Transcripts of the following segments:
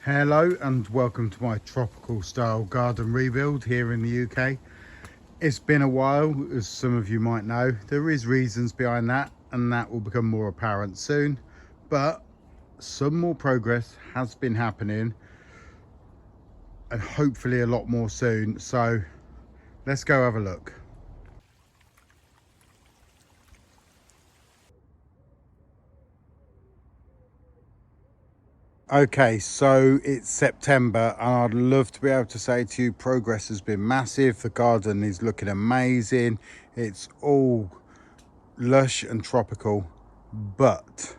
Hello and welcome to my tropical style garden rebuild here in the UK. It's been a while, as some of you might know. There is reasons behind that, and that will become more apparent soon, but some more progress has been happening and hopefully a lot more soon. So let's go have a look. Okay, so it's September and I'd love to be able to say to you progress has been massive. The garden is looking amazing. It's all lush and tropical, but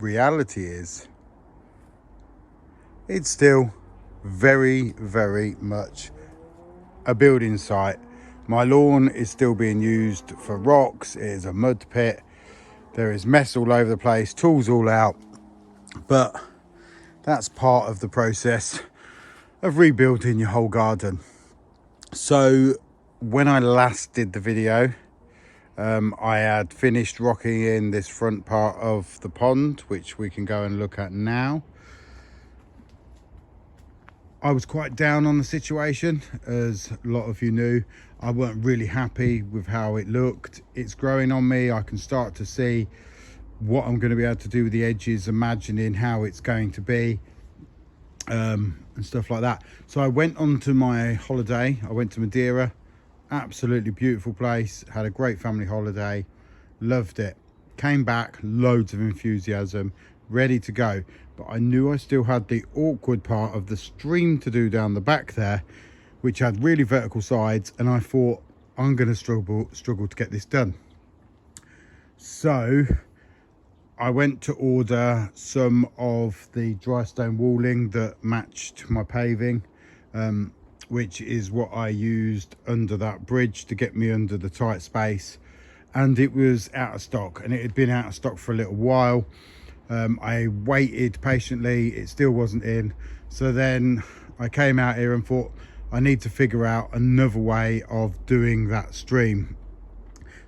reality is it's still very much a building site. My lawn is still being used for rocks. It is a mud pit. There is mess all over the place, tools all out, but that's part of the process of rebuilding your whole garden. So when I last did the video, I had finished rocking in this front part of the pond, which we can go and look at now. I was quite down on the situation, as a lot of you knew. I weren't really happy with how it looked. It's growing on me. I can start to see what I'm going to be able to do with the edges, imagining how it's going to be, and stuff like that. So I went on to my holiday. I went to Madeira. Absolutely beautiful place. Had a great family holiday. Loved it. Came back, loads of enthusiasm, ready to go. But I knew I still had the awkward part of the stream to do down the back there, which had really vertical sides, and I thought I'm going to struggle to get this done. So I went to order some of the dry stone walling that matched my paving, which is what I used under that bridge to get me under the tight space, and it was out of stock, and it had been out of stock for a little while. I waited patiently, it still wasn't in. So then I came out here and thought I need to figure out another way of doing that stream.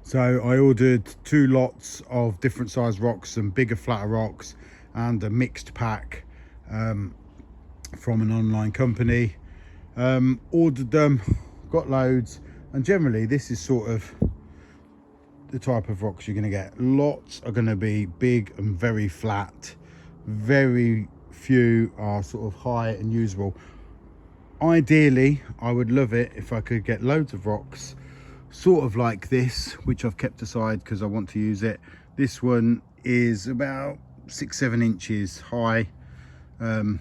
So I ordered 2 lots of different size rocks, some bigger flatter rocks, and a mixed pack from an online company. Ordered them, got loads, and generally this is sort of the type of rocks you're going to get. Lots are going to be big and very flat. Very few are sort of high and usable. Ideally, I would love it if I could get loads of rocks sort of like this, which I've kept aside because I want to use it. This one is about 6-7 inches high, and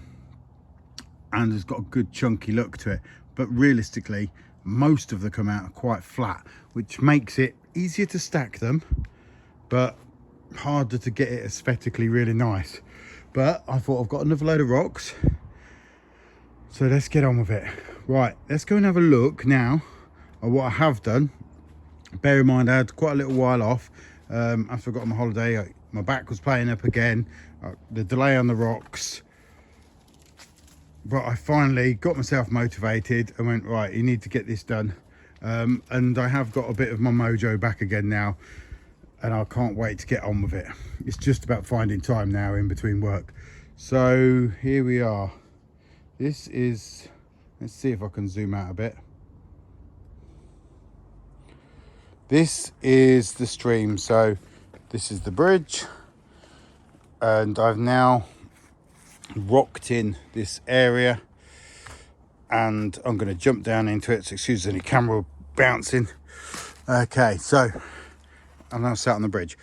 has got a good chunky look to it, but realistically most of them come out quite flat, which makes it easier to stack them but harder to get it aesthetically really nice. But I thought I've got another load of rocks, so let's get on with it. Right, let's go and have a look now at what I have done. Bear in mind I had quite a little while off after I got on my holiday. My back was playing up again, the delay on the rocks, but I finally got myself motivated and went, right, you need to get this done. And I have got a bit of my mojo back again now, and I can't wait to get on with it. It's just about finding time now in between work. So here we are. This is, let's see if I can zoom out a bit. This is the stream. So this is the bridge, and I've now rocked in this area, and I'm going to jump down into it, so excuse any camera bouncing. Okay, so I'm now sat on the bridge.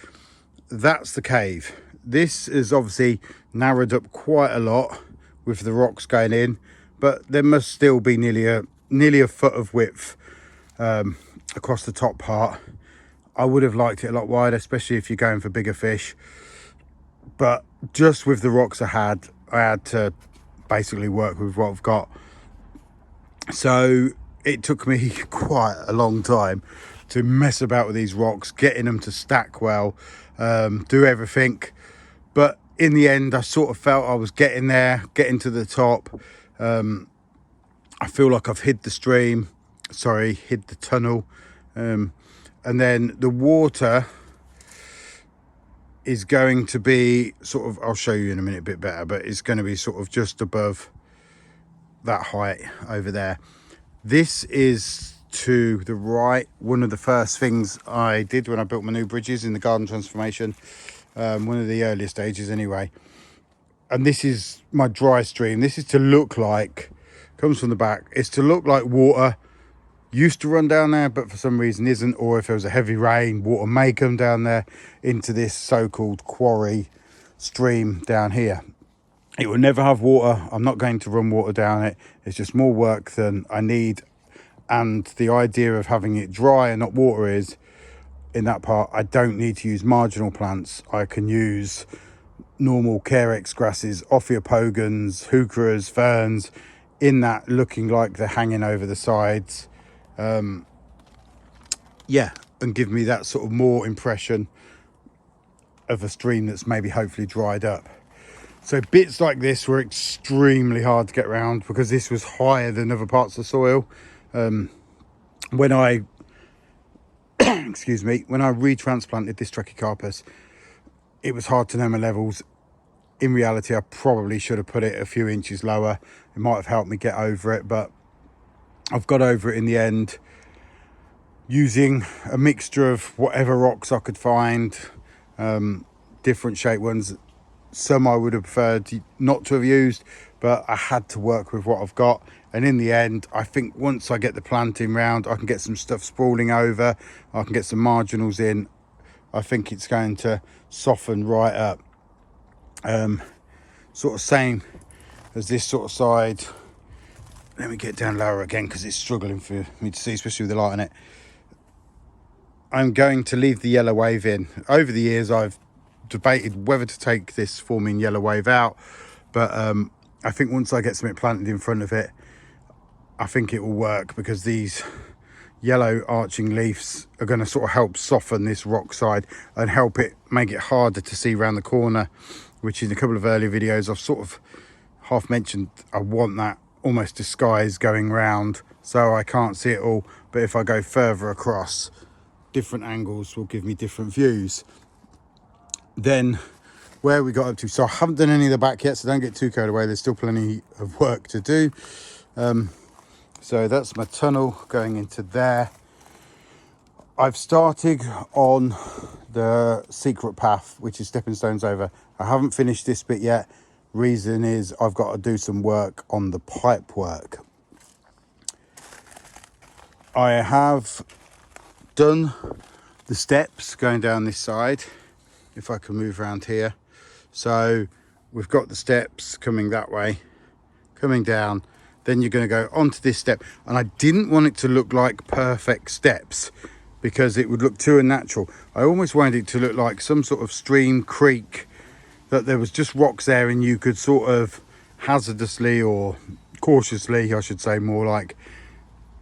That's the cave. This is obviously narrowed up quite a lot with the rocks going in, but there must still be nearly a foot of width across the top part. I would have liked it a lot wider, especially if you're going for bigger fish, but just with the rocks I had to basically work with what I've got. So it took me quite a long time to mess about with these rocks, getting them to stack well, do everything. But in the end, I sort of felt I was getting there, getting to the top. I feel like I've hid the stream, hid the tunnel. And then the water is going to be sort of, I'll show you in a minute a bit better, but it's going to be sort of just above that height over there. This is to the right, one of the first things I did when I built my new bridges in the garden transformation, one of the earlier stages anyway. And this is my dry stream. This is to look like, comes from the back, it's to look like water used to run down there, but for some reason isn't, or if there was a heavy rain, water may come down there into this so-called quarry stream down here. It will never have water. I'm not going to run water down it. It's just more work than I need. And the idea of having it dry and not water is, in that part, I don't need to use marginal plants. I can use normal Carex grasses, Ophiopogons, heucheras, ferns, in that, looking like they're hanging over the sides. Yeah, and give me that sort of more impression of a stream that's maybe hopefully dried up. So bits like this were extremely hard to get around because this was higher than other parts of the soil. When I excuse me, when I retransplanted this Trachycarpus, it was hard to know my levels. In reality, I probably should have put it a few inches lower. It might have helped me get over it, but I've got over it in the end, using a mixture of whatever rocks I could find, different shaped ones. Some I would have preferred not to have used, but I had to work with what I've got. And in the end, I think once I get the planting round, I can get some stuff sprawling over, I can get some marginals in. I think it's going to soften right up. Sort of same as this sort of side. Let me get down lower again because it's struggling for me to see, especially with the light on it. I'm going to leave the yellow wave in. Over the years, I've debated whether to take this forming yellow wave out, but I think once I get something planted in front of it, I think it will work, because these yellow arching leaves are going to sort of help soften this rock side and help it make it harder to see around the corner, which in a couple of earlier videos I've sort of half mentioned. I want that almost disguise going round so I can't see it all, but if I go further across, different angles will give me different views. Then where we got up to, so I haven't done any of the back yet, so don't get too carried away, there's still plenty of work to do. So that's my tunnel going into there. I've started on the secret path, which is stepping stones over. I haven't finished this bit yet. Reason is I've got to do some work on the pipe work. I have done the steps going down this side, if I can move around here. So we've got the steps coming that way, coming down, then you're going to go onto this step. And I didn't want it to look like perfect steps because it would look too unnatural. I almost wanted it to look like some sort of stream, creek, that there was just rocks there and you could sort of hazardously, or cautiously I should say, more like,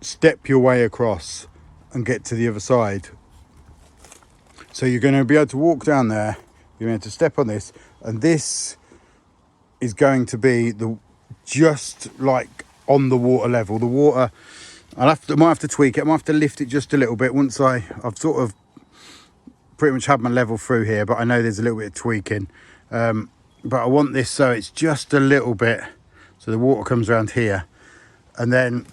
step your way across and get to the other side. So you're going to be able to walk down there, you're going to step on this, and this is going to be the just like on the water level. The water, I might have to tweak it, I might have to lift it just a little bit once I've sort of pretty much had my level through here, but I know there's a little bit of tweaking. But I want this so it's just a little bit, so the water comes around here, and then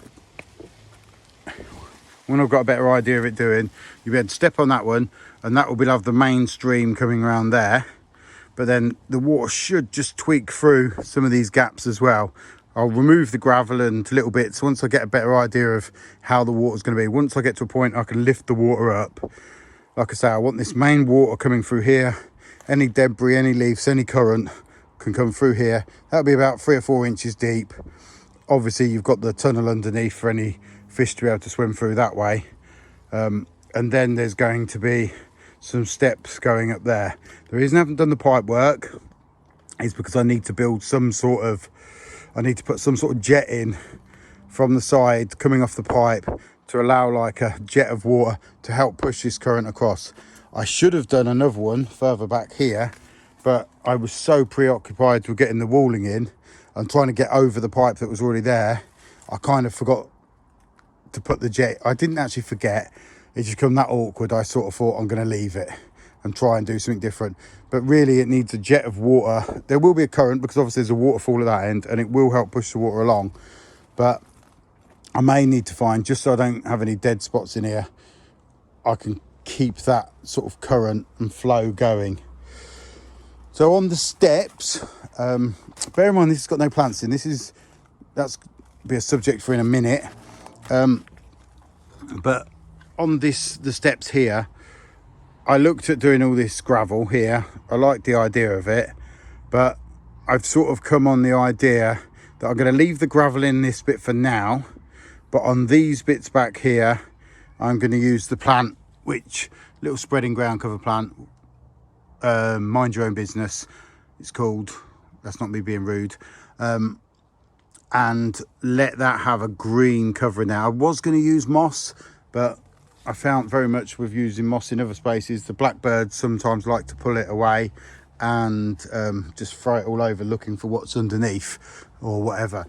when I've got a better idea of it doing, you'll be able to step on that one, and that will have the main stream coming around there. But then the water should just tweak through some of these gaps as well. I'll remove the gravel and little bits once I get a better idea of how the water's going to be. Once I get to a point I can lift the water up. Like I say, I want this main water coming through here. Any debris, any leaves, any current can come through here. That'll be about 3 or 4 inches deep. Obviously you've got the tunnel underneath for any fish to be able to swim through that way. And then there's going to be some steps going up there. The reason I haven't done the pipe work is because I need to build some sort of, I need to put some sort of jet in from the side coming off the pipe to allow like a jet of water to help push this current across. I should have done another one further back here, but I was so preoccupied with getting the walling in and trying to get over the pipe that was already there, I kind of forgot to put the jet. I didn't actually forget, it just become that awkward. I sort of thought I'm going to leave it, and try and do something different. But really it needs a jet of water. There will be a current because obviously there's a waterfall at that end, and it will help push the water along. But I may need to find, just so I don't have any dead spots in here, I can keep that sort of current and flow going. So on the steps, bear in mind this has got no plants in. That's be a subject for in a minute. But on the steps here, I looked at doing all this gravel here. I like the idea of it, but I've sort of come on the idea that I'm going to leave the gravel in this bit for now, but on these bits back here, I'm going to use the plant, which little spreading ground cover plant, mind your own business, it's called. That's not me being rude. And let that have a green covering there. I was going to use moss, but I found very much with using moss in other spaces, the blackbirds sometimes like to pull it away and just throw it all over looking for what's underneath or whatever.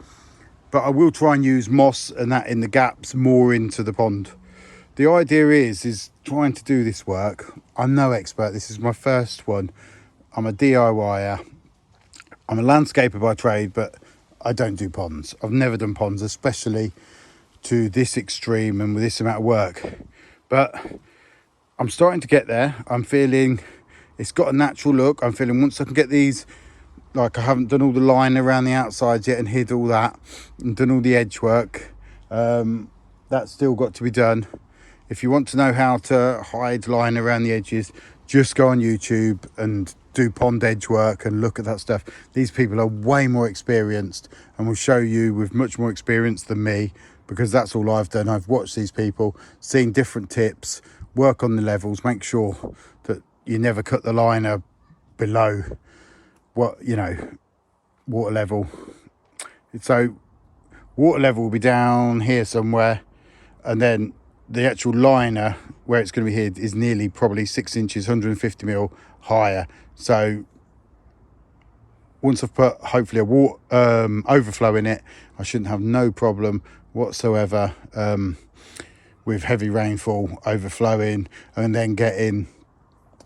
But I will try and use moss and that in the gaps more into the pond. The idea is trying to do this work. I'm no expert. This is my first one. I'm a DIYer. I'm a landscaper by trade, but I don't do ponds. I've never done ponds, especially to this extreme and with this amount of work. But I'm starting to get there. I'm feeling it's got a natural look. I'm feeling once I can get these, like I haven't done all the line around the outsides yet and hid all that and done all the edge work. That's still got to be done. If you want to know how to hide line around the edges, just go on YouTube and do pond edge work and look at that stuff. These people are way more experienced and will show you with much more experience than me, because that's all I've done. I've watched these people, seen different tips, work on the levels, make sure that you never cut the liner below what, you know, water level. So water level will be down here somewhere, and then the actual liner where it's going to be hid is nearly probably 6 inches, 150 mil higher. So once I've put hopefully a water overflow in it, I shouldn't have no problem whatsoever with heavy rainfall overflowing and then getting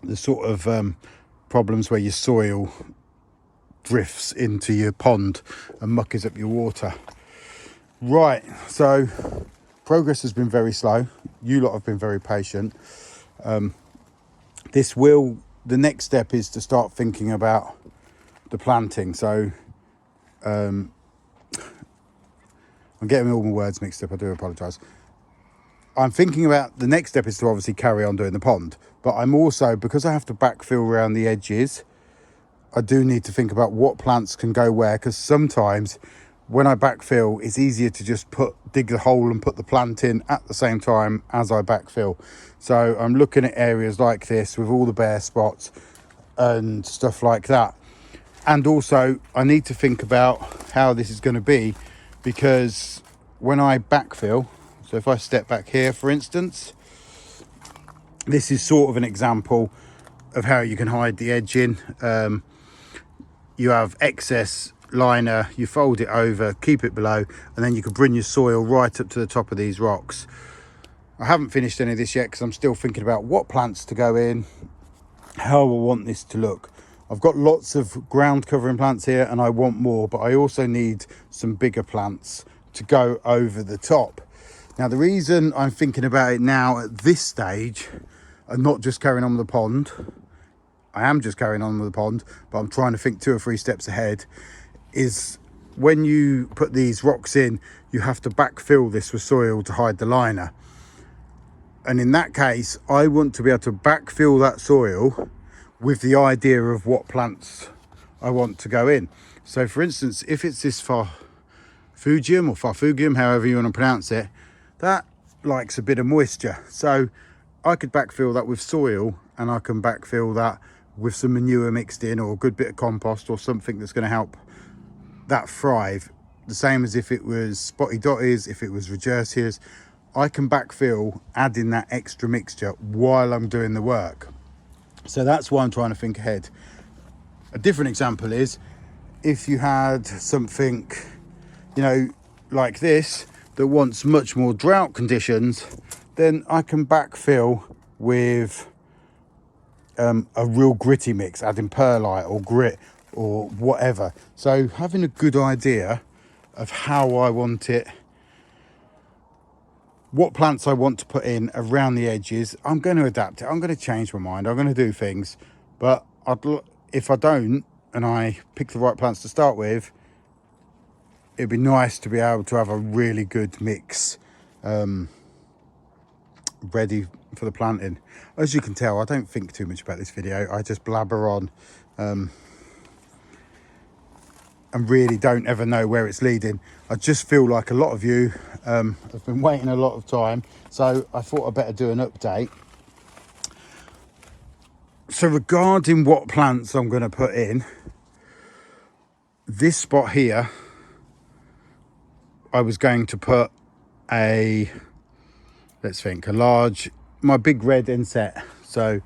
the sort of problems where your soil drifts into your pond and muckers up your water. Right, so progress has been very slow. You lot have been very patient. The next step is to start thinking about the planting. So I'm getting all my words mixed up. I do apologise. I'm thinking about the next step is to obviously carry on doing the pond. But I'm also, because I have to backfill around the edges, I do need to think about what plants can go where, because sometimes when I backfill, it's easier to just dig the hole and put the plant in at the same time as I backfill. So I'm looking at areas like this with all the bare spots and stuff like that. And also I need to think about how this is going to be, because when I backfill, so if I step back here, for instance, this is sort of an example of how you can hide the edge in. You have excess liner, you fold it over, keep it below, and then you can bring your soil right up to the top of these rocks. I haven't finished any of this yet because I'm still thinking about what plants to go in, how I want this to look. I've got lots of ground covering plants here and I want more, but I also need some bigger plants to go over the top. Now the reason I'm thinking about it now at this stage and not just carrying on with the pond, I am just carrying on with the pond, but I'm trying to think 2 or 3 steps ahead, is when you put these rocks in, you have to backfill this with soil to hide the liner. And in that case, I want to be able to backfill that soil with the idea of what plants I want to go in. So for instance, if it's this Farfugium or Farfugium, however you want to pronounce it, that likes a bit of moisture. So I could backfill that with soil, and I can backfill that with some manure mixed in or a good bit of compost or something that's going to help that thrive. The same as if it was spotty dotties, if it was regersias, I can backfill adding that extra mixture while I'm doing the work. So that's why I'm trying to think ahead. A different example is if you had something, you know, like this that wants much more drought conditions, then I can backfill with a real gritty mix, adding perlite or grit or whatever. So having a good idea of how I want it, what plants I want to put in around the edges, I'm going to adapt it. I'm going to change my mind. I'm going to do things, but if I don't and I pick the right plants to start with, it'd be nice to be able to have a really good mix ready for the planting. As you can tell, I don't think too much about this video. I just blabber on and really don't ever know where it's leading. I just feel like a lot of you have been waiting a lot of time, so I thought I'd better do an update. So regarding what plants I'm going to put in, this spot here, I was going to put a, let's think, a large, my big red inset. So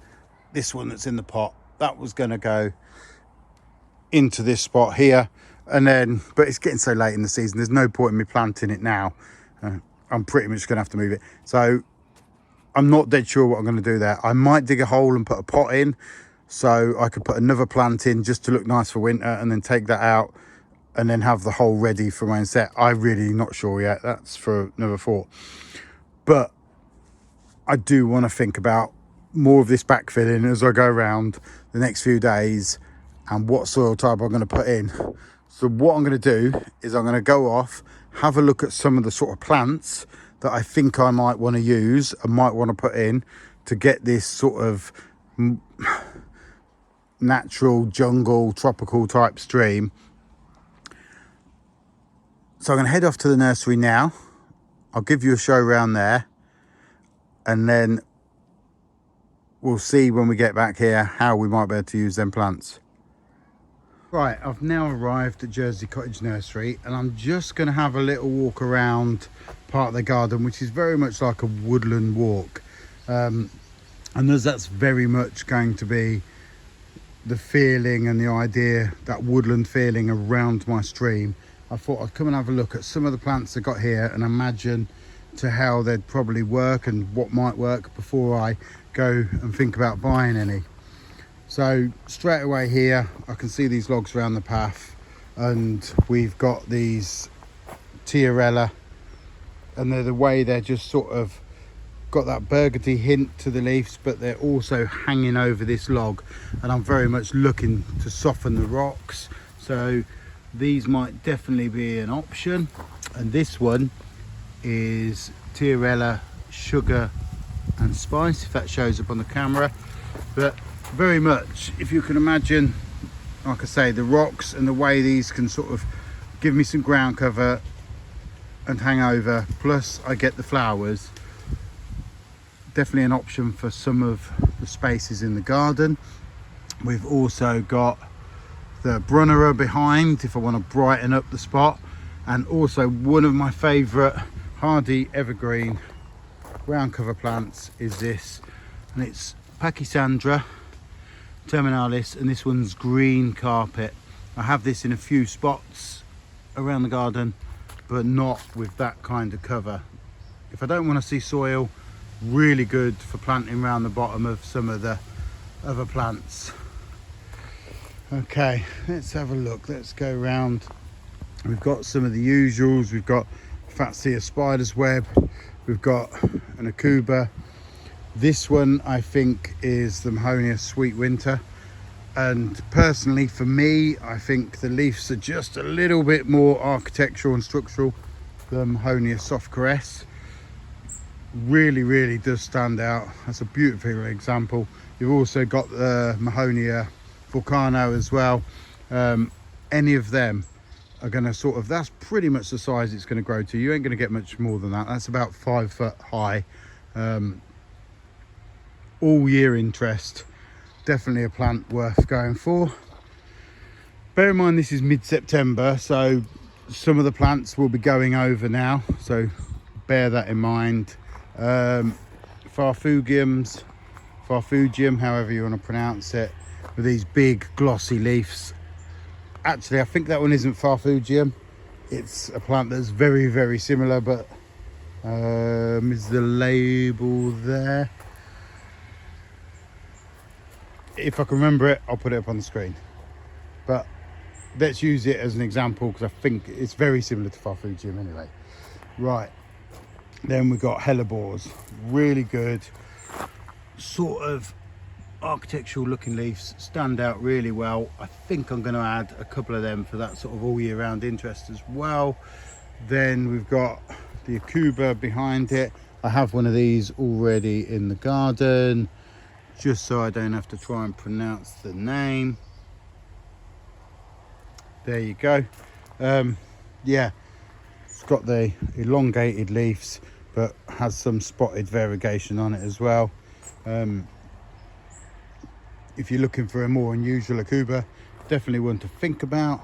this one that's in the pot, that was going to go into this spot here. And then, but it's getting so late in the season, there's no point in me planting it now. I'm pretty much going to have to move it. So I'm not dead sure what I'm going to do there. I might dig a hole and put a pot in, so I could put another plant in just to look nice for winter, and then take that out and then have the hole ready for my inset. I'm really not sure yet. That's for another thought. But I do want to think about more of this backfilling as I go around the next few days and what soil type I'm going to put in. So what I'm going to do is I'm going to go off, have a look at some of the sort of plants that I think I might want to use and might want to put in to get this sort of natural jungle tropical type stream. So I'm going to head off to the nursery now. I'll give you a show around there, and then we'll see when we get back here how we might be able to use them plants. Right, I've now arrived at Jersey Cottage Nursery, and I'm just going to have a little walk around part of the garden, which is very much like a woodland walk. And as that's very much going to be the feeling and the idea, that woodland feeling around my stream, I thought I'd come and have a look at some of the plants I got here and imagine to how they'd probably work and what might work before I go and think about buying any. So straight away here, I can see these logs around the path, and we've got these Tiarella, and they're the way they're just sort of got that burgundy hint to the leaves, but they're also hanging over this log, and I'm very much looking to soften the rocks. So these might definitely be an option. And this one is Tiarella Sugar and Spice, if that shows up on the camera. But very much, if you can imagine, like I say, the rocks and the way these can sort of give me some ground cover and hang over, plus I get the flowers, definitely an option for some of the spaces in the garden. We've also got the Brunnera behind if I want to brighten up the spot, and also one of my favourite hardy evergreen ground cover plants is this, and it's Pachysandra terminalis, and this one's green carpet. I have this in a few spots around the garden, but not with that kind of cover. If I don't want to see soil, really good for planting around the bottom of some of the other plants. Okay, let's have a look. Let's go around. We've got some of the usuals. We've got Fatsia spider's web, we've got an Akuba. This one I think is the Mahonia Sweet Winter, and personally for me I think the leaves are just a little bit more architectural and structural than Mahonia Soft Caress. Really does stand out. That's a beautiful example. You've also got the Mahonia Volcano as well. Any of them are going to sort of, that's pretty much the size it's going to grow to. You ain't going to get much more than that. That's about 5 foot high. All year interest, definitely a plant worth going for. Bear in mind this is mid-September, so some of the plants will be going over now, so bear that in mind. Farfugium, however you want to pronounce it, with these big glossy leaves. Actually, I think that one isn't Farfugium. It's a plant that's very similar, but is the label there? if I can remember it, I'll put it up on the screen. But let's use it as an example because I think it's very similar to Farfugium anyway. Right, then we've got hellebores, really good, sort of architectural looking leaves, stand out really well. I think I'm going to add a couple of them for that sort of all year round interest as well. Then we've got the Akuba behind it. I have one of these already in the garden, just so I don't have to try and pronounce the name. There you go. Yeah, it's got the elongated leaves but has some spotted variegation on it as well. If you're looking for a more unusual Akuba, definitely one to think about.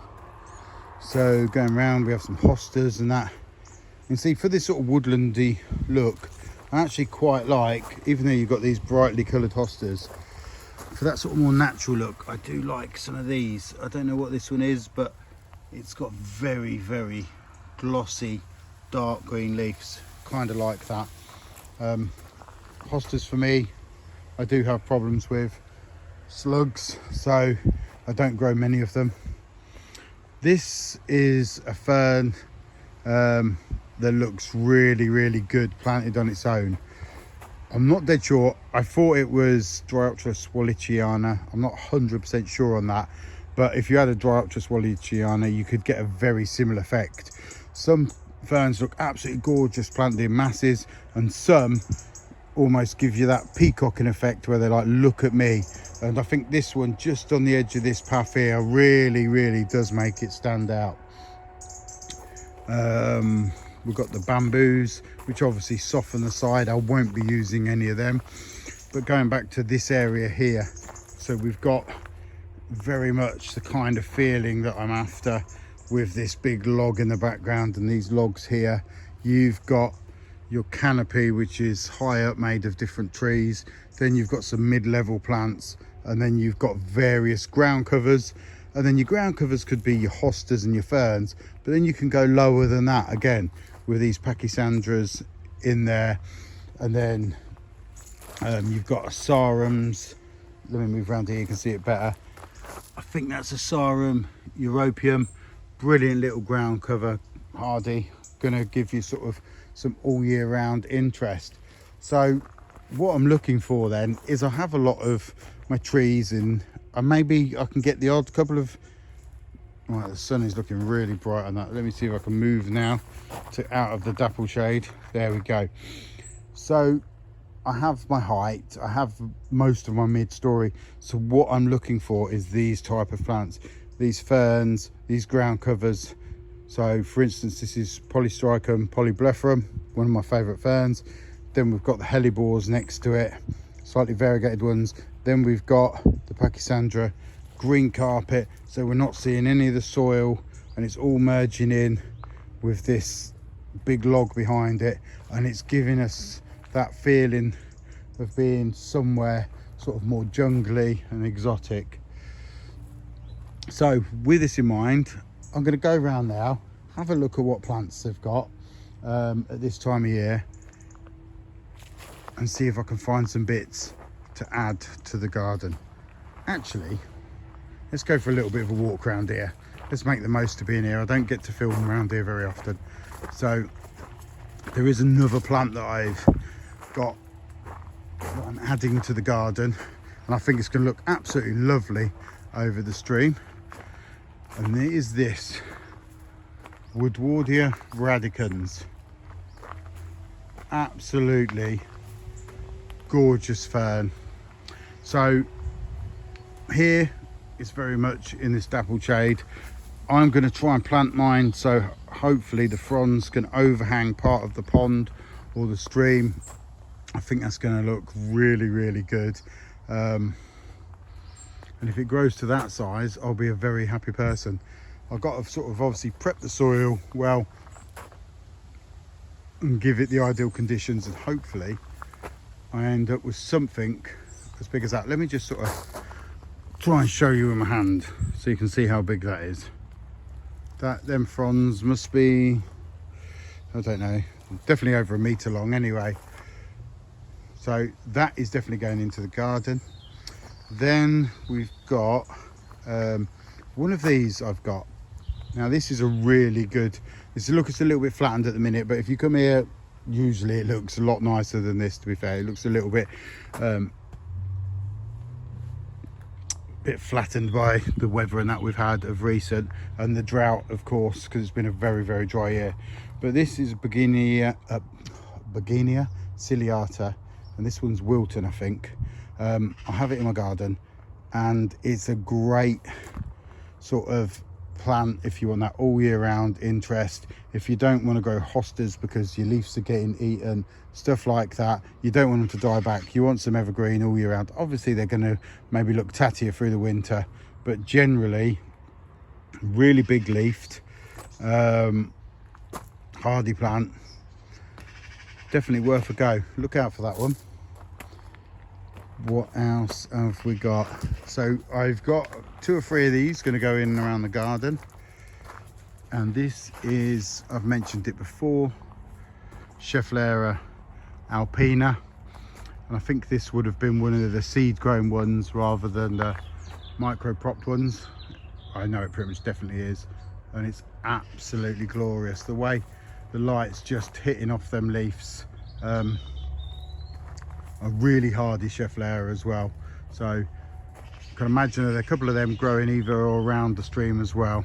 So going around, we have some hostas and that. You can see for this sort of woodlandy look, I actually quite like, even though you've got these brightly coloured hostas, for that sort of more natural look, I do like some of these. I don't know what this one is, but it's got very, very glossy dark green leaves, kind of like that. Hostas for me, I do have problems with slugs, so I don't grow many of them. This is a fern that looks really, really good planted on its own. I'm not dead sure. I thought it was Dryopteris wallichiana. I'm not 100% sure on that, but if you had a Dryopteris wallichiana, you could get a very similar effect. Some ferns look absolutely gorgeous planted in masses, and some almost give you that peacocking effect where they're like, look at me. And I think this one just on the edge of this path here really, really does make it stand out. We've got the bamboos, which obviously soften the side. I won't be using any of them, but going back to this area here, so we've got very much the kind of feeling that I'm after with this big log in the background and these logs here. You've got your canopy, which is high up, made of different trees. Then you've got some mid-level plants, and then you've got various ground covers. And then your ground covers could be your hostas and your ferns, but then you can go lower than that again with these pachysandras in there. And then you've got asarums. Let me move around here, you can see it better. I think that's asarum europeum. Brilliant little ground cover, hardy, gonna give you sort of some all year round interest. So what I'm looking for then is I have a lot of my trees in, and maybe I can get the odd couple of, right, the sun is looking really bright on that. Let me see if I can move now to out of the dapple shade. There we go. So I have my height, I have most of my mid-story. So what I'm looking for is these type of plants, these ferns, these ground covers. So for instance, this is Polystricum polyblepharum, one of my favourite ferns. Then we've got the hellebores next to it, slightly variegated ones. Then we've got the Pachysandra green carpet, so we're not seeing any of the soil and it's all merging in with this big log behind it, and it's giving us that feeling of being somewhere sort of more jungly and exotic. So with this in mind, I'm going to go around now, have a look at what plants they've got at this time of year, and see if I can find some bits to add to the garden. Actually, let's go for a little bit of a walk around here. Let's make the most of being here. I don't get to film around here very often. So there is another plant that I've got that I'm adding to the garden, and I think it's going to look absolutely lovely over the stream. And it is this Woodwardia radicans. Absolutely gorgeous fern. So here it's very much in this dappled shade. I'm going to try and plant mine so hopefully the fronds can overhang part of the pond or the stream. I think that's going to look really, really good. And if it grows to that size, I'll be a very happy person. I've got to sort of obviously prep the soil well and give it the ideal conditions, and hopefully I end up with something as big as that. Let me just sort of try and show you in my hand so you can see how big that is. Them fronds must be, I don't know, definitely over a metre long anyway. So that is definitely going into the garden. Then we've got one of these I've got. Now this is a really good, it's a little bit flattened at the minute, but if you come here, usually it looks a lot nicer than this, to be fair. It looks a little bit flattened by the weather and that we've had of recent, and the drought, of course, because it's been a very, very dry year. But this is Begonia ciliata, and this one's Wilton, I think. I have it in my garden, and it's a great sort of plant if you want that all year round interest. If you don't want to grow hostas because your leaves are getting eaten, stuff like that, you don't want them to die back, you want some evergreen all year round. Obviously they're going to maybe look tattier through the winter, but generally really big leafed, hardy plant, definitely worth a go. Look out for that one. What else have we got? So I've got 2 or 3 of these going to go in and around the garden, and this is, I've mentioned it before, Schefflera alpina, and I think this would have been one of the seed grown ones rather than the micro propped ones. I know it pretty much definitely is, and it's absolutely glorious the way the light's just hitting off them leaves. A really hardy Schefflera as well, so you can imagine there's a couple of them growing either or around the stream as well.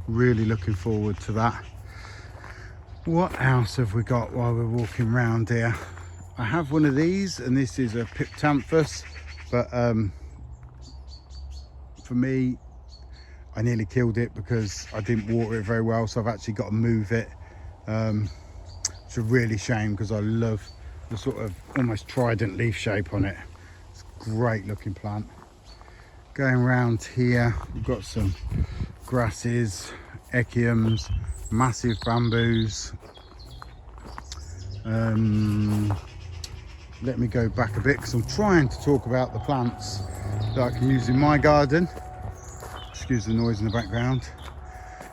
Really looking forward to that. What else have we got while we're walking around here? I have one of these, and this is a Piptanthus, but for me, I nearly killed it because I didn't water it very well, so I've actually got to move it. It's a really shame because I love the sort of almost trident leaf shape on it. It's a great looking plant. Going around here, we've got some grasses, echiums, massive bamboos. Let me go back a bit because I'm trying to talk about the plants that I can use in my garden. Excuse the noise in the background.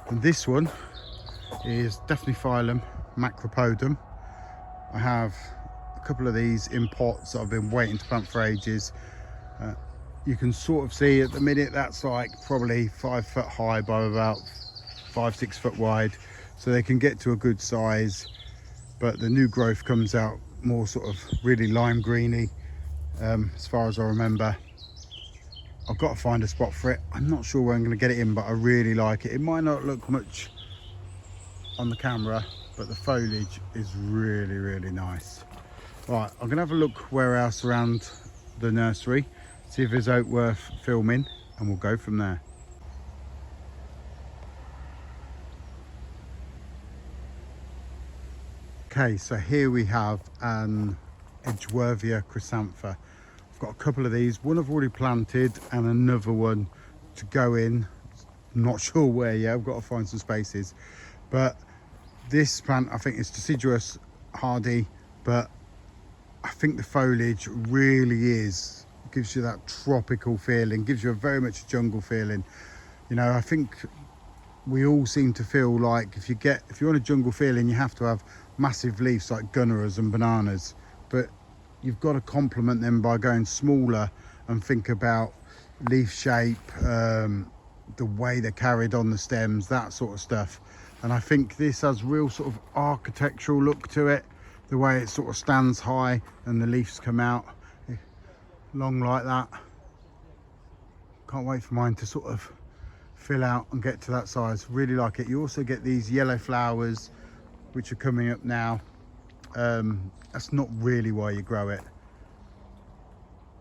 And this one is Daphne macropodum. I have a couple of these in pots that I've been waiting to plant for ages. You can sort of see at the minute that's like probably 5 foot high by about 5-6 foot wide, so they can get to a good size, but the new growth comes out more sort of really lime greeny, as far as I remember. I've got to find a spot for it. I'm not sure where I'm going to get it in, but I really like it. It might not look much on the camera, but the foliage is really, really nice. Right, I'm going to have a look where else around the nursery, see if there's oak worth filming, and we'll go from there. Okay, so here we have an Edgeworthia chrysantha. I've got a couple of these, one I've already planted and another one to go in. Not sure where yet, I've got to find some spaces. But this plant, I think, is deciduous, hardy, but I think the foliage really gives you that tropical feeling, gives you a very much jungle feeling. You know, I think we all seem to feel like if you want a jungle feeling, you have to have massive leaves like gunneras and bananas, but you've got to complement them by going smaller and think about leaf shape, the way they're carried on the stems, that sort of stuff. And I think this has real sort of architectural look to it, the way it sort of stands high and the leaves come out long like that. Can't wait for mine to sort of fill out and get to that size. Really like it. You also get these yellow flowers which are coming up now. That's not really why you grow it,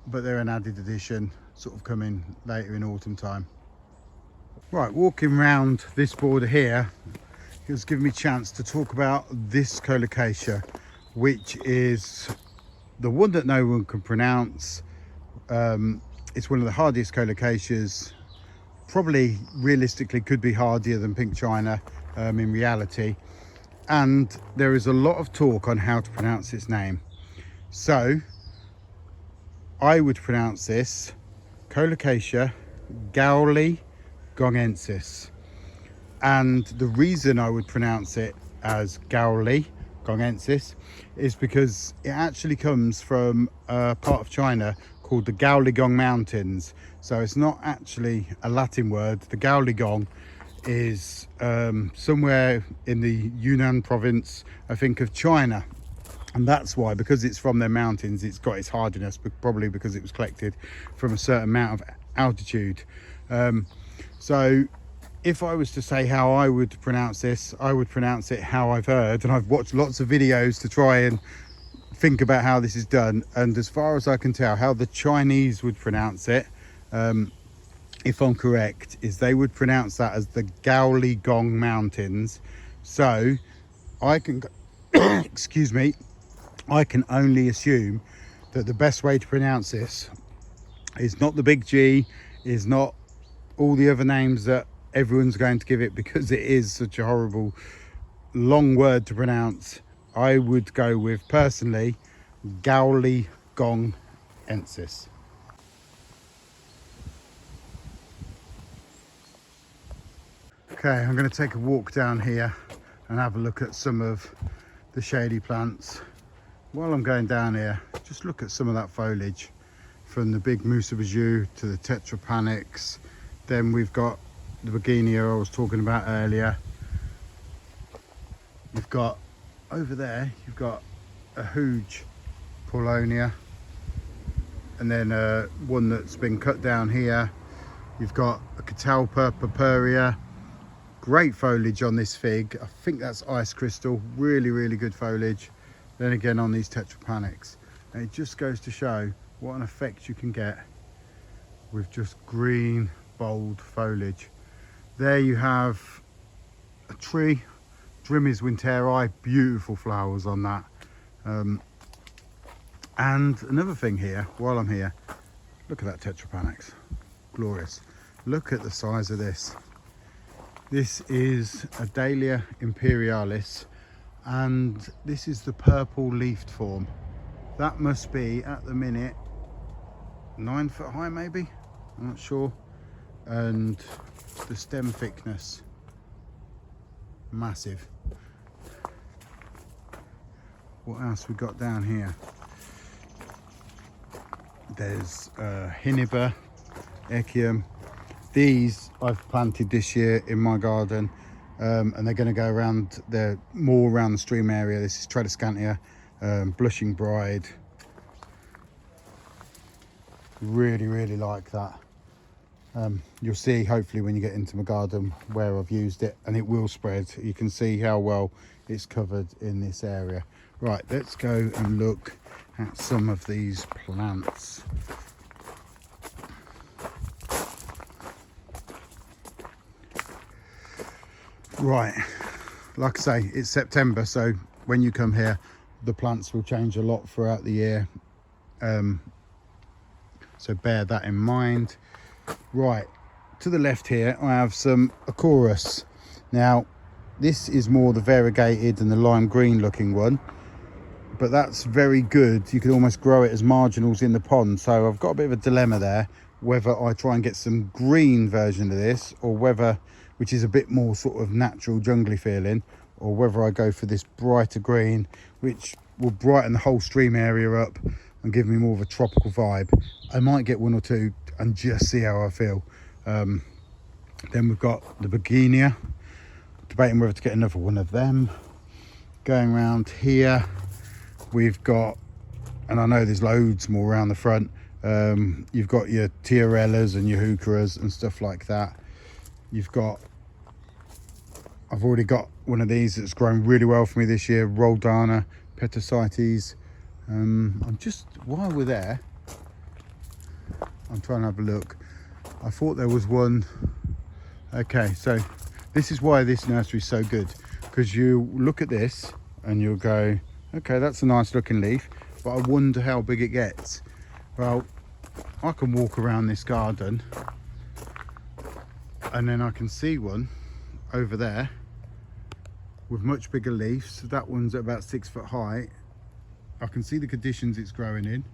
but they're an added addition, sort of coming later in autumn time. Right, walking around this border here, it's given me a chance to talk about this colocasia, which is the one that no one can pronounce. It's one of the hardiest colocasias, probably realistically could be hardier than pink china in reality, and there is a lot of talk on how to pronounce its name. So I would pronounce this Colocasia Gowley gongensis, and the reason I would pronounce it as Gowley gongensis is because it actually comes from a part of China called called the Gowligong Mountains. So it's not actually a Latin word. The Gowligong is somewhere in the Yunnan province, I think, of China. And that's why, because it's from their mountains, it's got its hardiness, but probably because it was collected from a certain amount of altitude. So if I was to say how I would pronounce this, I would pronounce it how I've heard, and I've watched lots of videos to try and think about how this is done. And as far as I can tell, how the Chinese would pronounce it, if I'm correct, is they would pronounce that as the Gowligong Mountains. So I can excuse me, I can only assume that the best way to pronounce this is not the big G, is not all the other names that everyone's going to give it, because it is such a horrible long word to pronounce. I would go with, personally, Gowligong ensis. Okay, I'm going to take a walk down here and have a look at some of the shady plants. While I'm going down here, just look at some of that foliage, from the big Musabaju to the Tetrapanax. Then we've got the Begonia I was talking about earlier. You've got over there, you've got a huge Paulonia, and then one that's been cut down here. You've got a Catalpa purpurea. Great foliage on this fig. I think that's ice crystal. Really, really good foliage. Then again on these Tetrapanax. And it just goes to show what an effect you can get with just green, bold foliage. There you have a tree, Drimys winteri, beautiful flowers on that. And another thing here, while I'm here, look at that Tetrapanax, glorious. Look at the size of this. This is a Dahlia imperialis, and this is the purple leafed form. That must be, at the minute, 9 foot high maybe, I'm not sure. And the stem thickness, massive. What else we got down here? There's Hiniba, Echium. These I've planted this year in my garden, and they're going to go around, they're more around the stream area. This is Tradescantia, Blushing Bride. Really, really like that. You'll see hopefully when you get into my garden where I've used it, and it will spread. You can see how well it's covered in this area. Right, let's go and look at some of these plants. Right, like I say, it's September, so when you come here, the plants will change a lot throughout the year. So bear that in mind. Right, to the left here, I have some Acorus. Now, this is more the variegated and the lime green looking one, but that's very good. You could almost grow it as marginals in the pond. So I've got a bit of a dilemma there, whether I try and get some green version of this, or whether, which is a bit more sort of natural jungly feeling, or whether I go for this brighter green, which will brighten the whole stream area up and give me more of a tropical vibe. I might get one or two and just see how I feel. Then we've got the Begonia, debating whether to get another one of them. Going around here, we've got, and I know there's loads more around the front, you've got your Tiarellas and your Heucheras and stuff like that. You've got, I've already got one of these that's grown really well for me this year, Roldana Petasites. I'm just, while we're there, I'm trying to have a look. I thought there was one. Okay, so this is why this nursery is so good, because you look at this and you'll go, okay, that's a nice looking leaf, but I wonder how big it gets. Well, I can walk around this garden and then I can see one over there with much bigger leaves. That one's at about 6 foot high. I can see the conditions it's growing in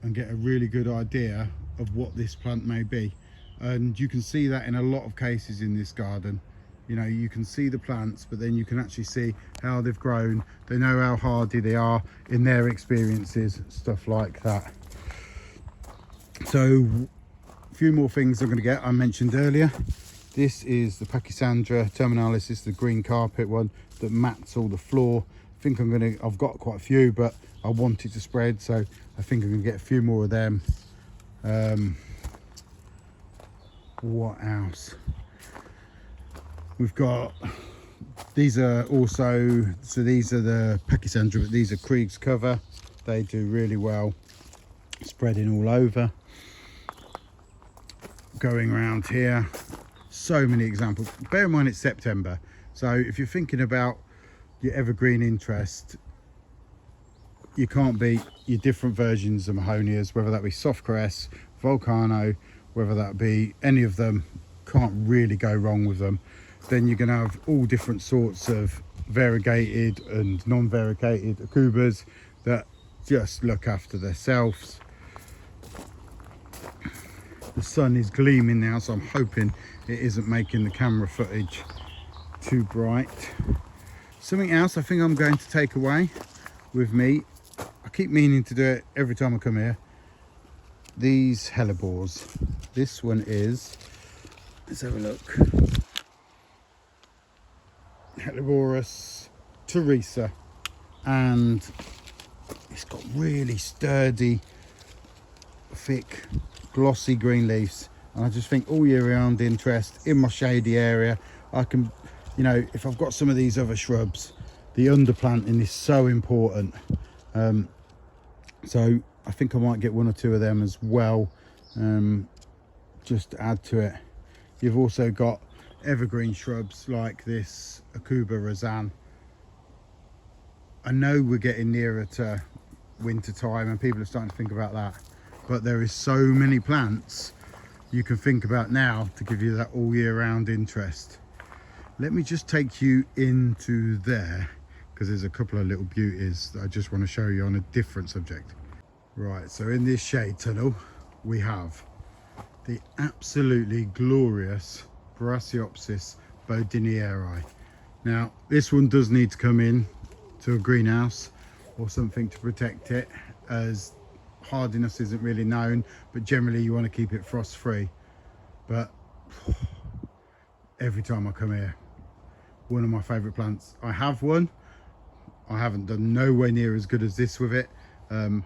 and get a really good idea of what this plant may be. And you can see that in a lot of cases in this garden. You know, you can see the plants, but then you can actually see how they've grown. They know how hardy they are in their experiences, stuff like that. So a few more things I'm going to get. I mentioned earlier, this is the Pachysandra terminalis. This is the green carpet one that mats all the floor. I think I've got quite a few, but I want it to spread, so I think I'm going to get a few more of them. What else? We've got, these are also, so these are the Pachysandra, but these are Krieg's cover. They do really well spreading all over. Going around here, so many examples. Bear in mind it's September, so if you're thinking about your evergreen interest, you can't beat your different versions of Mahonias, whether that be soft cress, volcano, whether that be any of them. Can't really go wrong with them. Then you're going to have all different sorts of variegated and non-variegated akubas that just look after themselves. The sun is gleaming now, so I'm hoping it isn't making the camera footage too bright. Something else I think I'm going to take away with me, I keep meaning to do it every time I come here, these hellebores. This one is, let's have a look, Helleborus teresa, and it's got really sturdy, thick, glossy green leaves, and I just think all year round interest in my shady area. I can, you know, if I've got some of these other shrubs, the underplanting is so important. So I think I might get one or two of them as well, just to add to it. You've also got evergreen shrubs like this Akuba Razan. I know we're getting nearer to winter time and people are starting to think about that, but there is so many plants you can think about now to give you that all year round interest. Let me just take you into there, because there's a couple of little beauties that I just want to show you on a different subject. Right, so in this shade tunnel we have the absolutely glorious Brassioopsis bodinieri. Now this one does need to come in to a greenhouse or something to protect it, as hardiness isn't really known, but generally you want to keep it frost free. But every time I come here, one of my favorite plants. I have one, I haven't done nowhere near as good as this with it.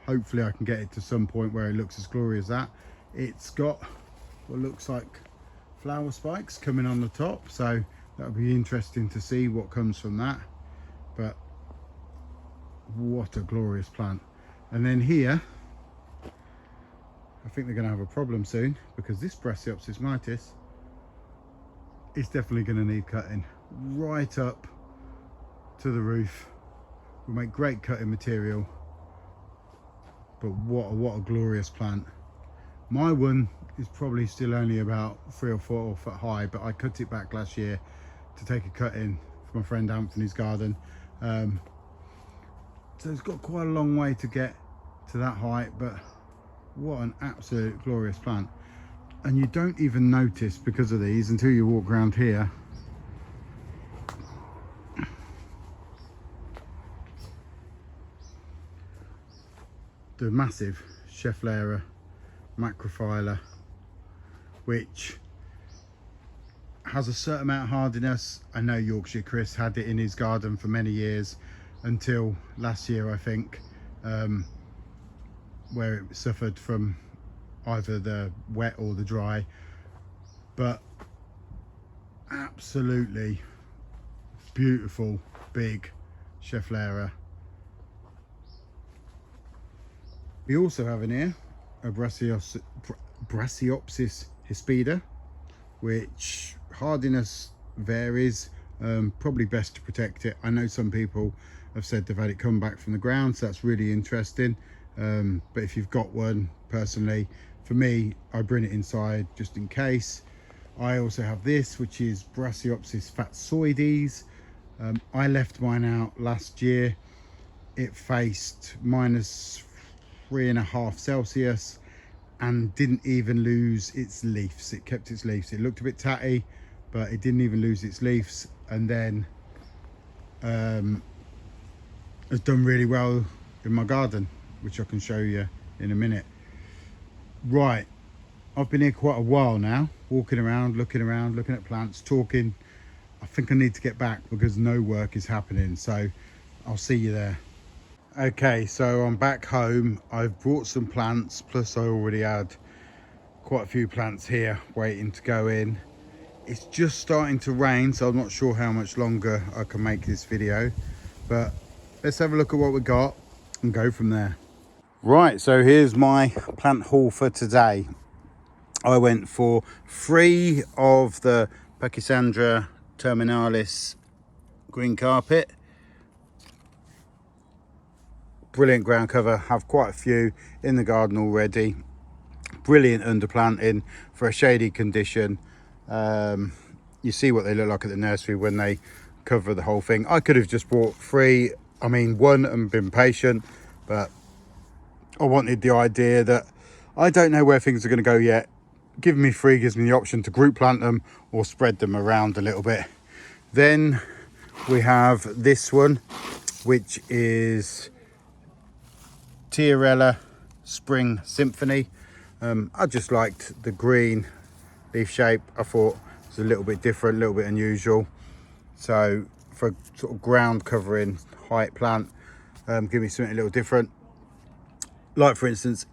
Hopefully I can get it to some point where it looks as glorious as that. It's got what looks like flower spikes coming on the top, so that'll be interesting to see what comes from that. But what a glorious plant. And then here I think they're going to have a problem soon, because this Brassioopsis mitis is definitely going to need cutting right up to the roof. Will make great cutting material, but what a glorious plant. My one is probably still only about 3 or 4 foot high, but I cut it back last year to take a cut in for my friend Anthony's garden. So it's got quite a long way to get to that height, but what an absolute glorious plant. And you don't even notice because of these until you walk around here. The massive Schefflera macrophylla, which has a certain amount of hardiness. I know Yorkshire Chris had it in his garden for many years, until last year I think, where it suffered from either the wet or the dry. But absolutely beautiful big Schefflera. We also have in here a Brassioopsis hispida, which hardiness varies. Probably best to protect it. I know some people have said they've had it come back from the ground, so that's really interesting. But if you've got one, personally, for me, I bring it inside just in case. I also have this, which is Brassioopsis fatsoides. I left mine out last year. It faced -3.5 Celsius and didn't even lose its leaves. It kept its leaves. It looked a bit tatty, but it didn't even lose its leaves, and then has done really well in my garden, which I can show you in a minute. Right, I've been here quite a while now, walking around, looking at plants, talking. I think I need to get back because no work is happening, so I'll see you there. Okay, so I'm back home. I've brought some plants, plus I already had quite a few plants here waiting to go in. It's just starting to rain, so I'm not sure how much longer I can make this video, but let's have a look at what we got and go from there. Right, so here's my plant haul for today. I went for 3 of the Pachysandra terminalis green carpet. Brilliant ground cover, have quite a few in the garden already. Brilliant underplanting for a shady condition. You see what they look like at the nursery when they cover the whole thing. I could have just bought 3, I mean 1, and been patient, but I wanted the idea that I don't know where things are going to go yet. Giving me 3 gives me the option to group plant them or spread them around a little bit. Then we have this one, which is Tiarella Spring Symphony. I just liked the green leaf shape. I thought it was a little bit different, a little bit unusual. So for a sort of ground covering height plant, give me something a little different. Like for instance,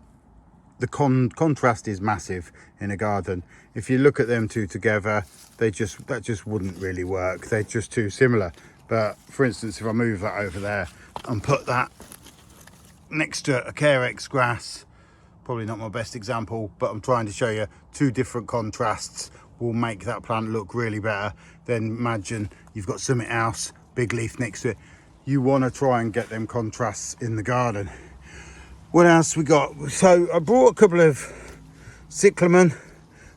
the contrast is massive in a garden. If you look at them two together, that just wouldn't really work. They're just too similar. But for instance, if I move that over there and put that next to a Carex grass, probably not my best example, but I'm trying to show you 2 different contrasts will make that plant look really better. Then imagine you've got something else, big leaf next to it. You want to try and get them contrasts in the garden. What else we got? So I brought a couple of cyclamen.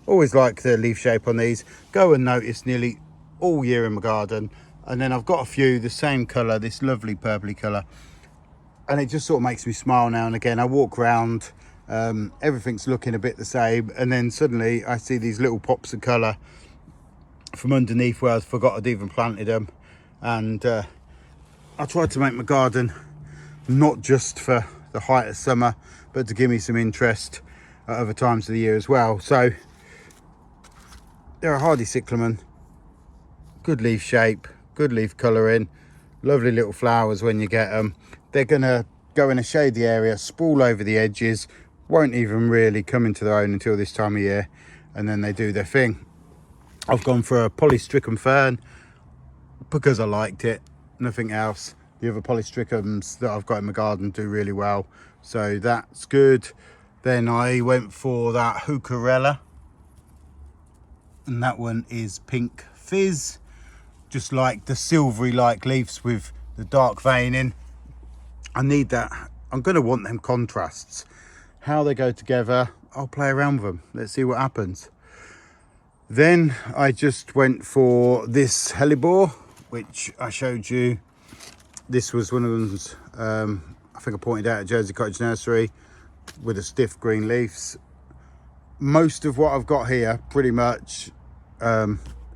Always like the leaf shape on these. Go and notice nearly all year in my garden. And then I've got a few the same colour, this lovely purpley colour, and it just sort of makes me smile now and again. I walk around, everything's looking a bit the same, and then suddenly I see these little pops of colour from underneath where I forgot I'd even planted them. And I tried to make my garden not just for the height of summer, but to give me some interest at other times of the year as well. So they're a hardy cyclamen, good leaf shape, good leaf colouring, lovely little flowers when you get them. They're gonna go in a shady area, sprawl over the edges, won't even really come into their own until this time of year, and then they do their thing. I've gone for a polytrichum fern because I liked it, nothing else. The other polytrichums that I've got in my garden do really well, so that's good. Then I went for that Heucherella, and that one is Pink Fizz. Just like the silvery like leaves with the dark veining. I need that. I'm going to want them contrasts. How they go together, I'll play around with them. Let's see what happens. Then I just went for this hellebore, which I showed you. This was one of them's, I think I pointed out at Jersey Cottage Nursery, with the stiff green leaves. Most of what I've got here pretty much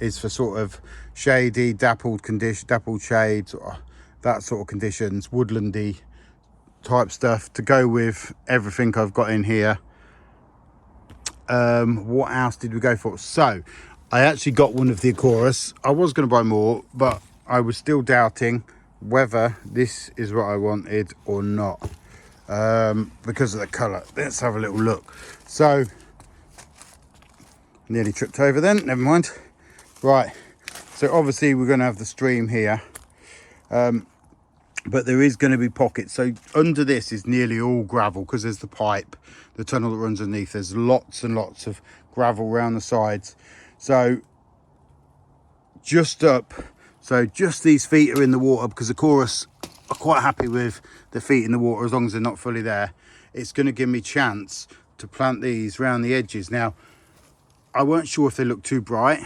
is for sort of shady, dappled shades, or that sort of conditions, woodlandy type stuff to go with everything I've got in here. What else did we go for? So I actually got one of the Acorus. I was going to buy more, but I was still doubting whether this is what I wanted or not, because of the colour. Let's have a little look. So nearly tripped over then, never mind. Right, so obviously we're going to have the stream here, but there is going to be pockets. So under this is nearly all gravel because there's the pipe, the tunnel that runs underneath. There's lots and lots of gravel around the sides. So just these feet are in the water because the chorus are quite happy with the feet in the water as long as they're not fully there. It's going to give me chance to plant these around the edges. Now, I weren't sure if they looked too bright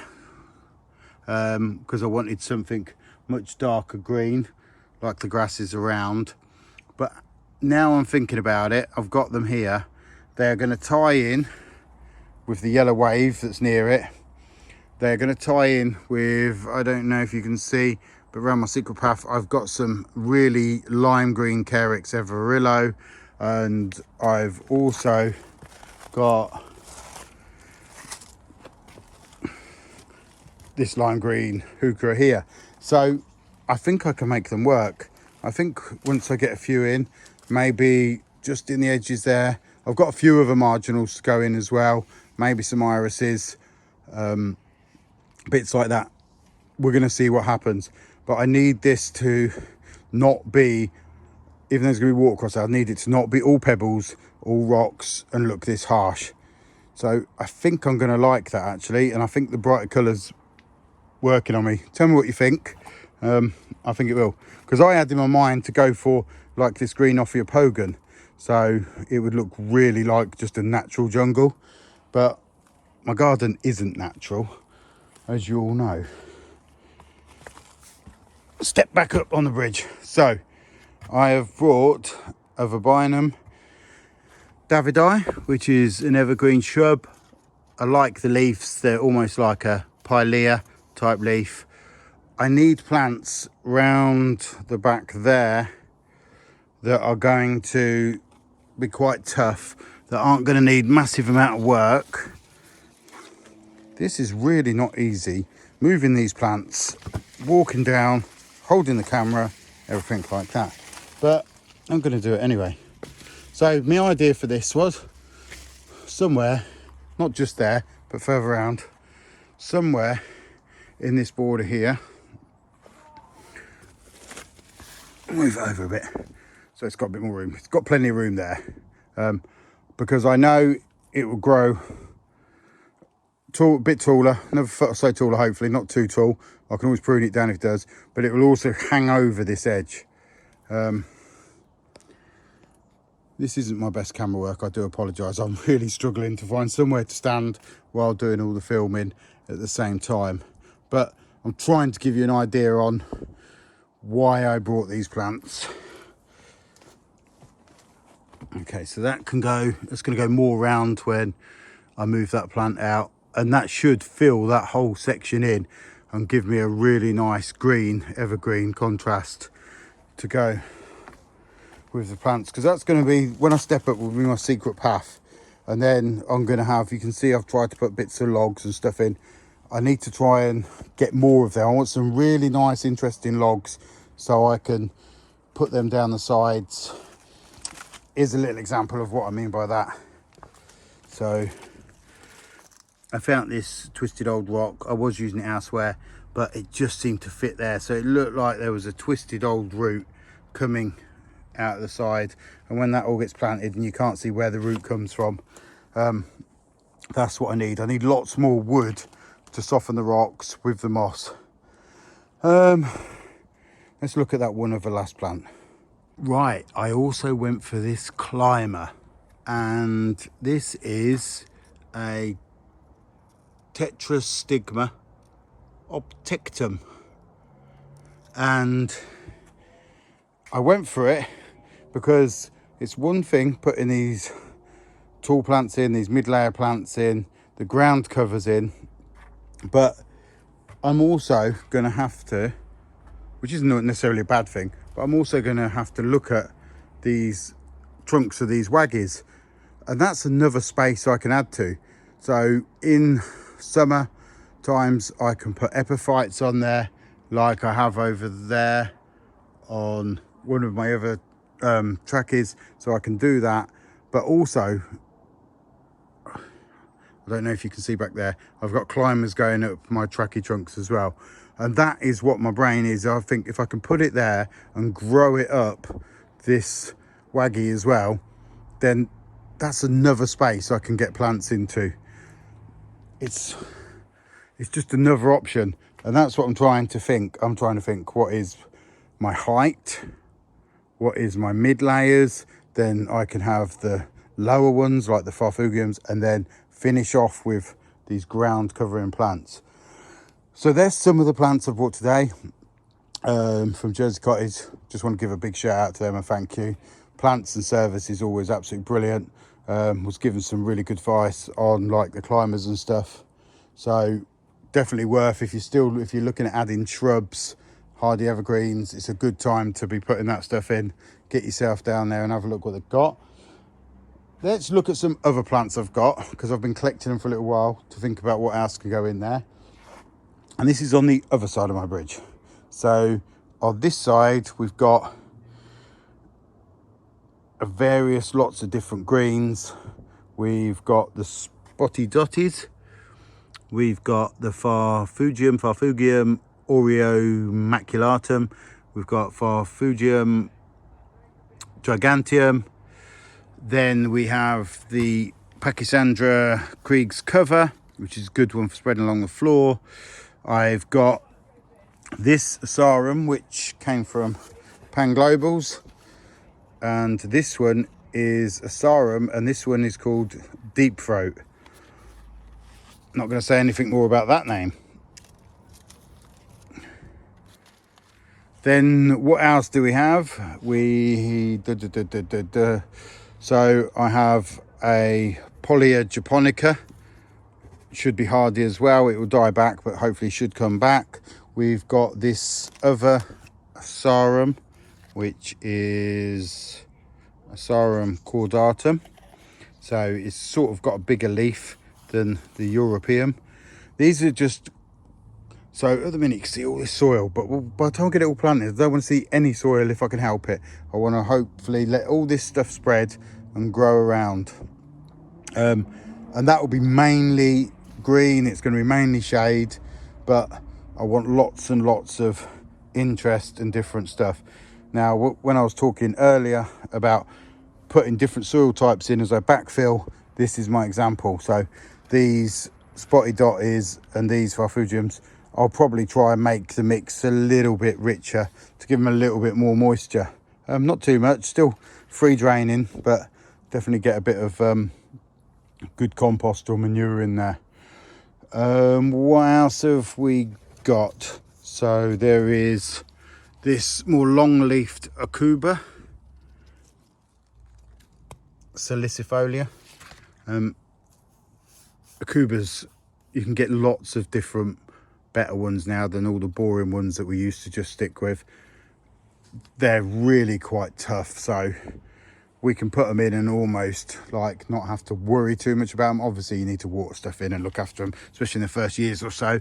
because I wanted something much darker green like the grasses around, but now I'm thinking about it, I've got them here. They're going to tie in with the yellow wave that's near it. They're going to tie in with, I don't know if you can see, but around my secret path I've got some really lime green Carex Everillo, and I've also got this lime green heuchera here. So I think I can make them work. I think once I get a few in, maybe just in the edges there, I've got a few other marginals to go in as well, maybe some irises, bits like that. We're going to see what happens, but I need this to not be, even though there's going to be water across it, I need it to not be all pebbles, all rocks, and look this harsh. So I think I'm going to like that actually, and I think the brighter colours working on me. Tell me what you think. I think it will, because I had in my mind to go for like this green Ophiopogon, so it would look really like just a natural jungle, but my garden isn't natural, as you all know. Step back up on the bridge. So I have brought a Viburnum Davidi, which is an evergreen shrub. I like the leaves, they're almost like a pilea type leaf. I need plants round the back there that are going to be quite tough, that aren't going to need massive amount of work. This is really not easy, moving these plants, walking down, holding the camera, everything like that, but I'm going to do it anyway. So my idea for this was somewhere, not just there, but further around, somewhere in this border here. Move it over a bit so it's got a bit more room. It's got plenty of room there, because I know it will grow tall, a bit taller, another foot or so taller, hopefully not too tall. I can always prune it down if it does, but it will also hang over this edge. This isn't my best camera work, I do apologise. I'm really struggling to find somewhere to stand while doing all the filming at the same time, but I'm trying to give you an idea on why I brought these plants. Okay, so that can go, it's going to go more round when I move that plant out, and that should fill that whole section in and give me a really nice green, evergreen contrast to go with the plants, because that's going to be, when I step up, will be my secret path. And then I'm going to have, you can see I've tried to put bits of logs and stuff in. I need to try and get more of them. I want some really nice, interesting logs so I can put them down the sides. Here's a little example of what I mean by that. So I found this twisted old rock. I was using it elsewhere, but it just seemed to fit there. So it looked like there was a twisted old root coming out of the side, and when that all gets planted and you can't see where the root comes from, that's what I need. I need lots more wood to soften the rocks with the moss. Let's look at that one of the last plant. Right, I also went for this climber, and this is a Tetrastigma obtectum, and I went for it because it's one thing putting these tall plants in, these mid-layer plants in, the ground covers in, but I'm also going to have to, which isn't necessarily a bad thing, but I'm also going to have to look at these trunks of these waggies, and that's another space I can add to. So in summer times I can put epiphytes on there, like I have over there on one of my other trackies, so I can do that. But also, I don't know if you can see back there, I've got climbers going up my trackie trunks as well, and that is what my brain is. I think if I can put it there and grow it up this waggy as well, then that's another space I can get plants into. It's just another option, and that's what I'm trying to think. I'm trying to think, what is my height, what is my mid layers, then I can have the lower ones like the farfugiums, and then finish off with these ground covering plants. So there's some of the plants I've brought today from Jersey Cottage. Just want to give a big shout out to them and thank you. Plants and service is always absolutely brilliant. Was given some really good advice on like the climbers and stuff, so definitely worth, if you're looking at adding shrubs, hardy evergreens, it's a good time to be putting that stuff in. Get yourself down there and have a look what they've got. Let's look at some other plants I've got, because I've been collecting them for a little while to think about what else can go in there. And this is on the other side of my bridge. So on this side, we've got various lots of different greens. We've got the spotty dotties. We've got the Farfugium Oreo maculatum. We've got Farfugium giganteum. Then we have the Pachysandra Krieg's cover, which is a good one for spreading along the floor. I've got this Asarum, which came from Pan Globals, and this one is Asarum, and this one is called Deep Throat. Not going to say anything more about that name. Then what else do we have? So I have a Pollia japonica. Should be hardy as well. It will die back, but hopefully should come back. We've got this other Asarum, which is Asarum caudatum. So it's sort of got a bigger leaf than the European. These are just, so at the minute you can see all this soil, but by the time I get it all planted, I don't want to see any soil if I can help it. I want to hopefully let all this stuff spread and grow around. And that will be mainly green, it's going to be mainly shade, but I want lots and lots of interest and different stuff. Now, when I was talking earlier about putting different soil types in as I backfill, this is my example. So these spotty dotties and these Farfugiums, I'll probably try and make the mix a little bit richer to give them a little bit more moisture. Not too much, still free draining, but definitely get a bit of good compost or manure in there. What else have we got? So there is this more long-leafed Akuba salicifolia. Akubas, you can get lots of different better ones now than all the boring ones that we used to just stick with. They're really quite tough, so we can put them in and almost like not have to worry too much about them. Obviously you need to water stuff in and look after them, especially in the first years or so,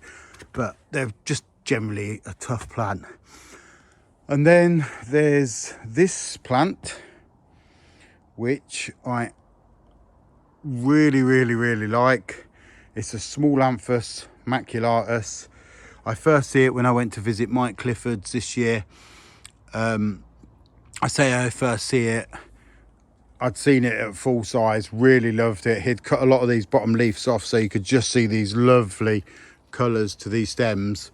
but they're just generally a tough plant. And then there's this plant, which I really like. It's a small Anthus maculatus. I first see it when I went to visit Mike Clifford's this year. I say I first see it, I'd seen it at full size, really loved it. He'd cut a lot of these bottom leaves off so you could just see these lovely colours to these stems.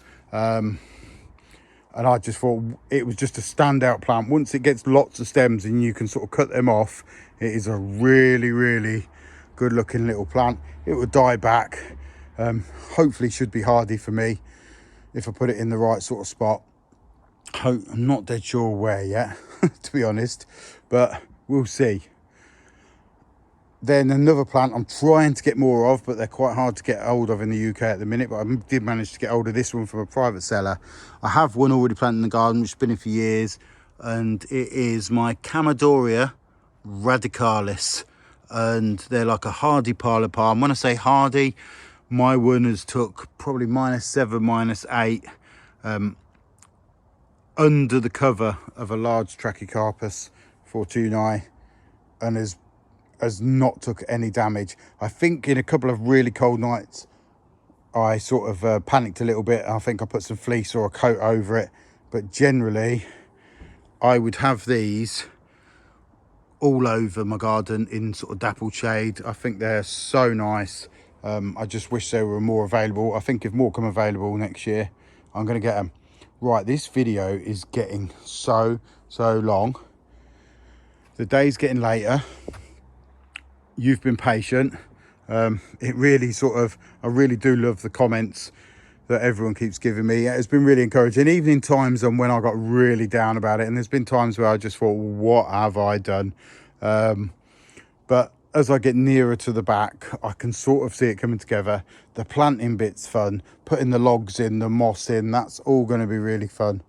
And I just thought it was just a standout plant. Once it gets lots of stems and you can sort of cut them off, it is a really good looking little plant. It will die back. Hopefully should be hardy for me if I put it in the right sort of spot. I'm not dead sure where yet, to be honest, but we'll see. Then another plant I'm trying to get more of, but they're quite hard to get hold of in the UK at the minute, but I did manage to get hold of this one from a private seller. I have one already planted in the garden, which has been here for years, and it is my Camadoria radicalis, and they're like a hardy parlour palm. When I say hardy, my one has took probably -7, -8 under the cover of a large Trachycarpus fortunei, and has not took any damage. I think in a couple of really cold nights I sort of panicked a little bit. I think I put some fleece or a coat over it, but generally I would have these all over my garden in sort of dappled shade. I think they're so nice. I just wish there were more available. I think if more come available next year, I'm going to get them. Right, this video is getting so long. The day's getting later. You've been patient. It really I really do love the comments that everyone keeps giving me. It's been really encouraging, even in times when I got really down about it, and there's been times where I just thought, what have I done? But as I get nearer to the back, I can sort of see it coming together. The planting bit's fun, putting the logs in, the moss in, that's all going to be really fun.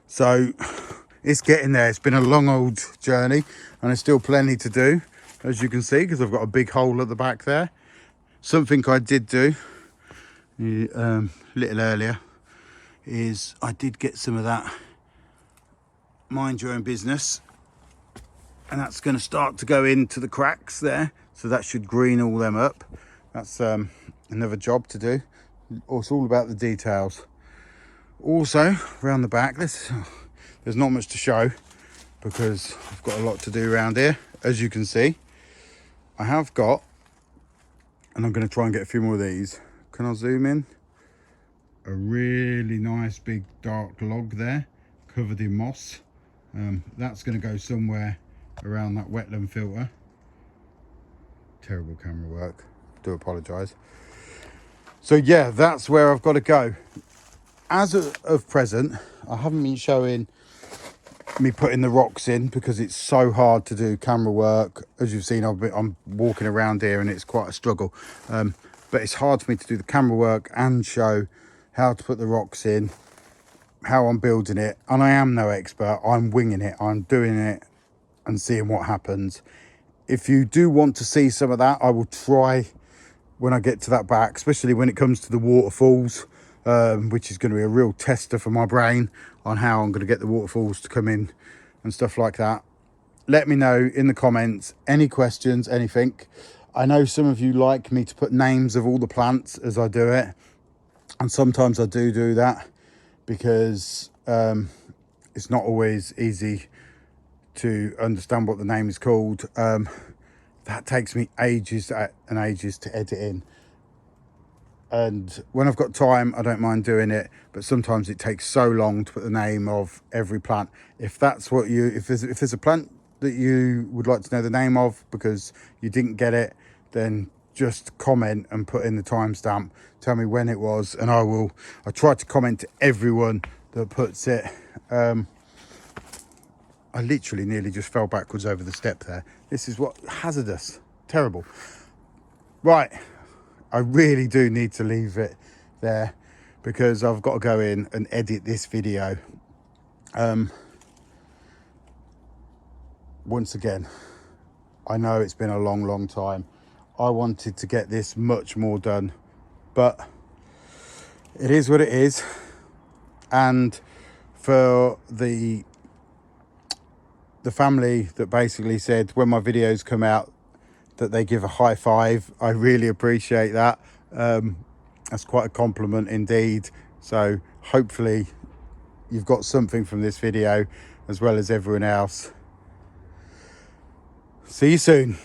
So it's getting there. It's been a long old journey and there's still plenty to do, as you can see, because I've got a big hole at the back there. Something I did do a little earlier is I did get some of that mind your own business, and that's going to start to go into the cracks there, so that should green all them up. That's another job to do. It's all about the details. Also around the back, there's not much to show because I've got a lot to do around here. As you can see, I have got, and I'm going to try and get a few more of these. Can I zoom in? A really nice big dark log there covered in moss. That's going to go somewhere around that wetland filter. Terrible camera work, do apologise. So yeah, that's where I've got to go. As of present, I haven't been showing me putting the rocks in because it's so hard to do camera work. As you've seen, I'm walking around here and it's quite a struggle, but it's hard for me to do the camera work and show how to put the rocks in, how I'm building it. And I am no expert, I'm winging it, I'm doing it and seeing what happens. If you do want to see some of that, I will try when I get to that back, especially when it comes to the waterfalls, which is going to be a real tester for my brain on how I'm going to get the waterfalls to come in and stuff like that. Let me know in the comments, any questions, anything. I know some of you like me to put names of all the plants as I do it, and sometimes I do that because it's not always easy to understand what the name is called. That takes me ages and ages to edit in, and when I've got time I don't mind doing it, but sometimes it takes so long to put the name of every plant. If that's what you, if there's a plant that you would like to know the name of because you didn't get it, then just comment and put in the timestamp, tell me when it was, and I try to comment to everyone that puts it. I literally nearly just fell backwards over the step there. This is what, hazardous, terrible. Right, I really do need to leave it there because I've got to go in and edit this video. Once again, I know it's been a long time. I wanted to get this much more done, but it is what it is. And for the family that basically said when my videos come out that they give a high five, I really appreciate that. That's quite a compliment indeed. So hopefully you've got something from this video as well as everyone else. See you soon.